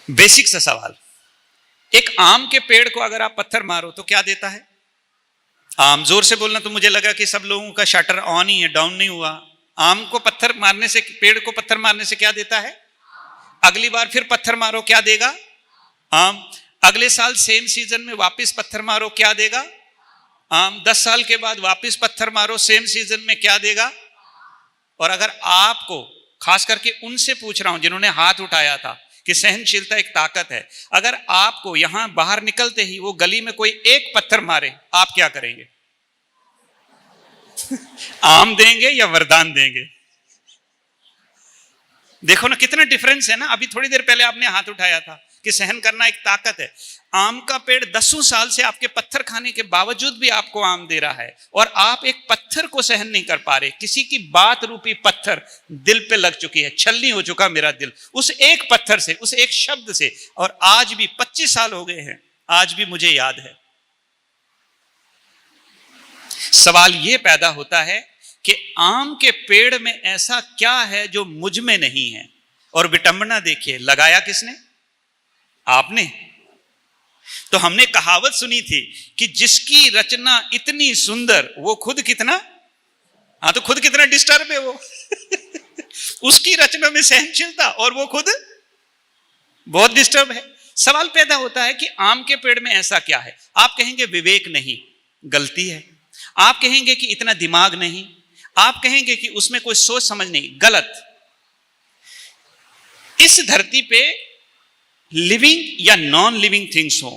Basic सा सवाल, एक आम के पेड़ को अगर आप पत्थर मारो तो क्या देता है? आम, जोर से बोलना। तो मुझे लगा कि सब लोगों का शटर ऑन ही है, डाउन नहीं हुआ। आम को पत्थर मारने से, पेड़ को पत्थर मारने से क्या देता है? अगली बार फिर पत्थर मारो, क्या देगा? आम। अगले साल सेम सीजन में वापस पत्थर मारो, क्या देगा? आम। 10 साल के बाद वापस पत्थर मारो सेम सीजन में, क्या देगा? और अगर आपको, खास करके उनसे पूछ रहा हूं जिन्होंने हाथ उठाया था कि सहनशीलता एक ताकत है, अगर आपको यहां बाहर निकलते ही वो गली में कोई एक पत्थर मारे, आप क्या करेंगे? आम देंगे या वरदान देंगे? देखो ना कितना डिफरेंस है ना। अभी थोड़ी देर पहले आपने हाथ उठाया था कि सहन करना एक ताकत है। आम का पेड़ 10 साल से आपके पत्थर खाने के बावजूद भी आपको आम दे रहा है, और आप एक पत्थर को सहन नहीं कर पा रहे। किसी की बात रूपी पत्थर दिल पे लग चुकी है, छलनी हो चुका मेरा दिल उस एक पत्थर से, उस एक शब्द से। और आज भी 25 साल हो गए हैं, आज भी मुझे याद है। सवाल यह पैदा होता है कि आम के पेड़ में ऐसा क्या है जो मुझ में नहीं है? और विटंबना देखिए, लगाया किसने? आपने। तो हमने कहावत सुनी थी कि जिसकी रचना इतनी सुंदर वो खुद कितना, हाँ तो खुद कितना डिस्टर्ब है वो। उसकी रचना में सहनशीलता और वो खुद बहुत डिस्टर्ब है। सवाल पैदा होता है कि आम के पेड़ में ऐसा क्या है? आप कहेंगे विवेक नहीं, गलती है। आप कहेंगे कि इतना दिमाग नहीं, आप कहेंगे कि उसमें कोई सोच समझ नहीं, गलत। इस धरती पे लिविंग या नॉन लिविंग थिंग्स हो,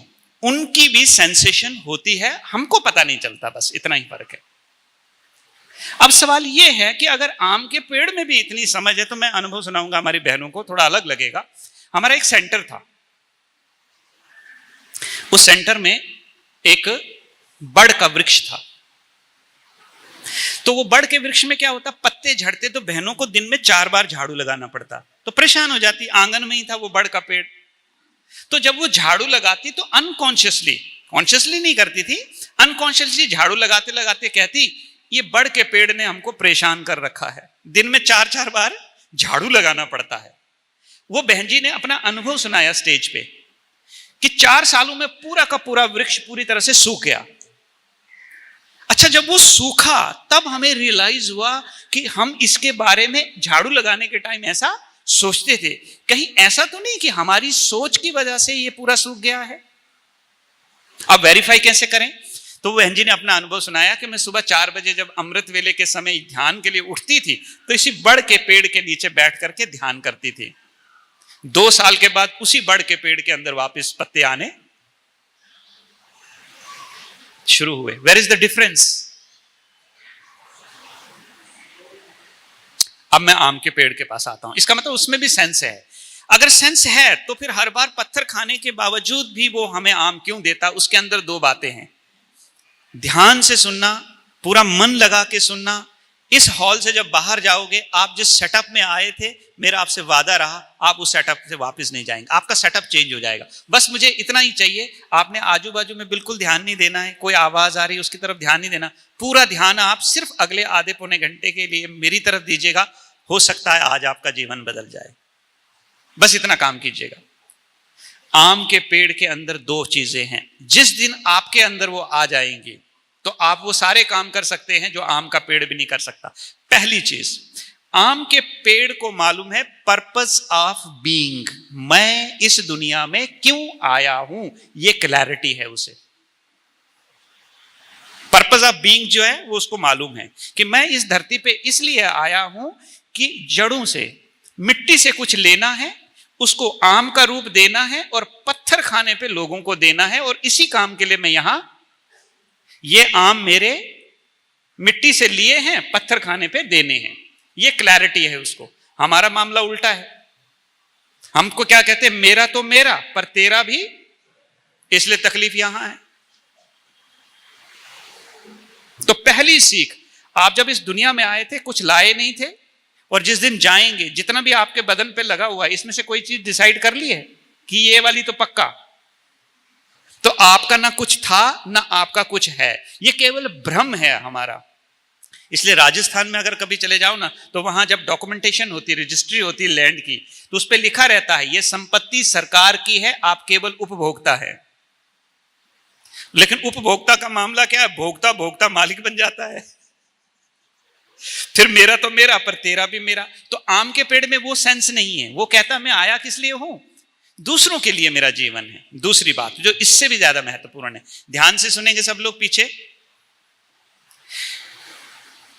उनकी भी सेंसेशन होती है, हमको पता नहीं चलता, बस इतना ही फर्क है। अब सवाल यह है कि अगर आम के पेड़ में भी इतनी समझ है, तो मैं अनुभव सुनाऊंगा हमारी बहनों को, थोड़ा अलग लगेगा। हमारा एक सेंटर था, उस सेंटर में एक बड़ का वृक्ष था। तो वो बड़ के वृक्ष में क्या होता, पत्ते झड़ते तो बहनों को दिन में 4 बार झाड़ू लगाना पड़ता, तो परेशान हो जाती। आंगन में ही था वो बड़ का पेड़। तो जब वो झाड़ू लगाती तो अनकॉन्शियसली, कॉन्शियसली नहीं करती थी, अनकॉन्शियसली झाड़ू लगाते लगाते कहती, ये बड़ के पेड़ ने हमको परेशान कर रखा है, दिन में 4-4 बार झाड़ू लगाना पड़ता है। वो बहन जी ने अपना अनुभव सुनाया स्टेज पे कि 4 सालों में पूरा का पूरा वृक्ष पूरी तरह से सूख गया। अच्छा, जब वो सूखा तब हमें रियलाइज हुआ कि हम इसके बारे में झाड़ू लगाने के टाइम ऐसा सोचते थे, कहीं ऐसा तो नहीं कि हमारी सोच की वजह से ये पूरा सूख गया है। अब वेरीफाई कैसे करें? तो बहन जी ने अपना अनुभव सुनाया कि मैं सुबह 4 बजे जब अमृत वेले के समय ध्यान के लिए उठती थी, तो इसी बड़ के पेड़ के नीचे बैठ करके ध्यान करती थी। 2 साल के बाद उसी बड़ के पेड़ के अंदर वापस पत्ते आने शुरू हुए। Where is the difference? अब मैं आम के पेड़ के पास आता हूं। इसका मतलब उसमें भी सेंस है। अगर सेंस है तो फिर हर बार पत्थर खाने के बावजूद भी वो हमें आम क्यों देता? उसके अंदर 2 बातें हैं। ध्यान से सुनना, पूरा मन लगा के सुनना। इस हॉल से जब बाहर जाओगे, आप जिस सेटअप में आए थे, मेरा आपसे वादा रहा, आप उस सेटअप से वापस नहीं जाएंगे। आपका सेटअप चेंज हो जाएगा। बस मुझे इतना ही चाहिए, आपने आजू बाजू में बिल्कुल ध्यान नहीं देना है। कोई आवाज आ रही है उसकी तरफ ध्यान नहीं देना, पूरा ध्यान आप सिर्फ अगले आधे पौने घंटे के लिए मेरी तरफ दीजिएगा। हो सकता है आज आपका जीवन बदल जाए। बस इतना काम कीजिएगा। आम के पेड़ के अंदर 2 चीजें हैं। जिस दिन आपके अंदर वो आ जाएंगी तो आप वो सारे काम कर सकते हैं जो आम का पेड़ भी नहीं कर सकता। पहली चीज, आम के पेड़ को मालूम है पर्पस ऑफ बीइंग, मैं इस दुनिया में क्यों आया हूं, ये क्लैरिटी है उसे। पर्पस ऑफ बीइंग जो है वो उसको मालूम है कि मैं इस धरती पे इसलिए आया हूं कि जड़ों से, मिट्टी से कुछ लेना है, उसको आम का रूप देना है और पत्थर खाने पे लोगों को देना है। और इसी काम के लिए मैं यहां, ये आम मेरे मिट्टी से लिए हैं, पत्थर खाने पे देने हैं। ये क्लैरिटी है उसको। हमारा मामला उल्टा है। हमको क्या कहते हैं? मेरा तो मेरा, पर तेरा भी, इसलिए तकलीफ यहां है। तो पहली सीख, आप जब इस दुनिया में आए थे कुछ लाए नहीं थे, और जिस दिन जाएंगे, जितना भी आपके बदन पे लगा हुआ है, इसमें से कोई चीज डिसाइड कर ली है कि ये वाली तो पक्का, तो आपका ना कुछ था ना आपका कुछ है। ये केवल भ्रम है हमारा। इसलिए राजस्थान में अगर कभी चले जाओ ना, तो वहां जब डॉक्यूमेंटेशन होती है, रजिस्ट्री होती है लैंड की, तो उस पर लिखा रहता है ये संपत्ति सरकार की है, आप केवल उपभोक्ता है। लेकिन उपभोक्ता का मामला क्या है, भोक्ता भोक्ता मालिक बन जाता है। फिर मेरा तो मेरा, पर तेरा भी मेरा। तो आम के पेड़ में वो सेंस नहीं है, वो कहता मैं आया किस लिए हूं, दूसरों के लिए मेरा जीवन है। दूसरी बात जो इससे भी ज्यादा महत्वपूर्ण है, ध्यान से सुनेंगे सब लोग पीछे,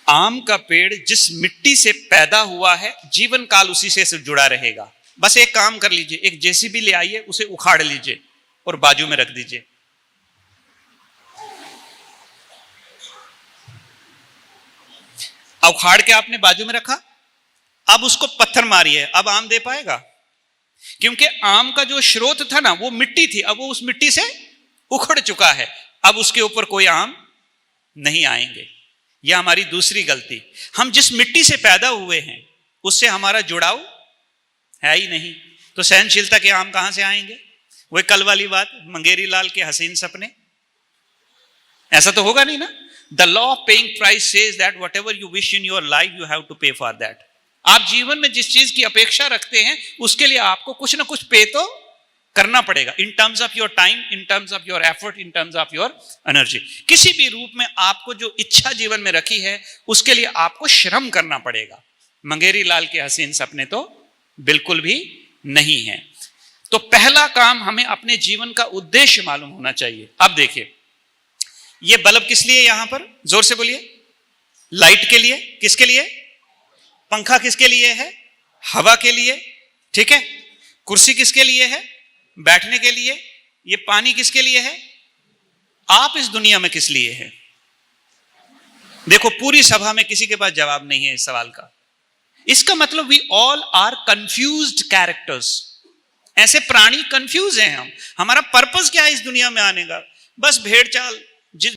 आम का पेड़ जिस मिट्टी से पैदा हुआ है जीवन काल उसी से जुड़ा रहेगा। बस एक काम कर लीजिए, एक जेसीबी ले आइए, उसे उखाड़ लीजिए और बाजू में रख दीजिए। उखाड़ के आपने बाजू में रखा, अब उसको पत्थर मारिए, अब आम दे पाएगा? क्योंकि आम का जो स्रोत था ना वो मिट्टी थी, अब वो उस मिट्टी से उखड़ चुका है, अब उसके ऊपर कोई आम नहीं आएंगे। यह हमारी दूसरी गलती, हम जिस मिट्टी से पैदा हुए हैं उससे हमारा जुड़ाव है ही नहीं, तो सहनशीलता के आम कहां से आएंगे? वही कल वाली बात, मंगेरी लाल के हसीन सपने, ऐसा तो होगा नहीं ना। The law of paying price says that whatever you wish in your life, you have to pay for that. आप जीवन में जिस चीज की अपेक्षा रखते हैं उसके लिए आपको कुछ ना कुछ पे तो करना पड़ेगा, in terms of your time, in terms of your effort, in terms of your energy. किसी भी रूप में आपको जो इच्छा जीवन में रखी है उसके लिए आपको श्रम करना पड़ेगा। मंगेरी लाल के हसीन सपने तो बिल्कुल भी नहीं है। तो पहला काम हमें अपने जीवन का उद्देश्य मालूम होना चाहिए। अब देखिए, ये बल्ब किस लिए, यहां पर जोर से बोलिए, लाइट के लिए। किसके लिए? पंखा किसके लिए है? हवा के लिए, ठीक है। कुर्सी किसके लिए है? बैठने के लिए। ये पानी किसके लिए है? आप इस दुनिया में किस लिए है? देखो पूरी सभा में किसी के पास जवाब नहीं है इस सवाल का। इसका मतलब we all are confused characters. ऐसे प्राणी कंफ्यूज हैं हम। हमारा पर्पस क्या है इस दुनिया में आने का? बस भेड़ चाल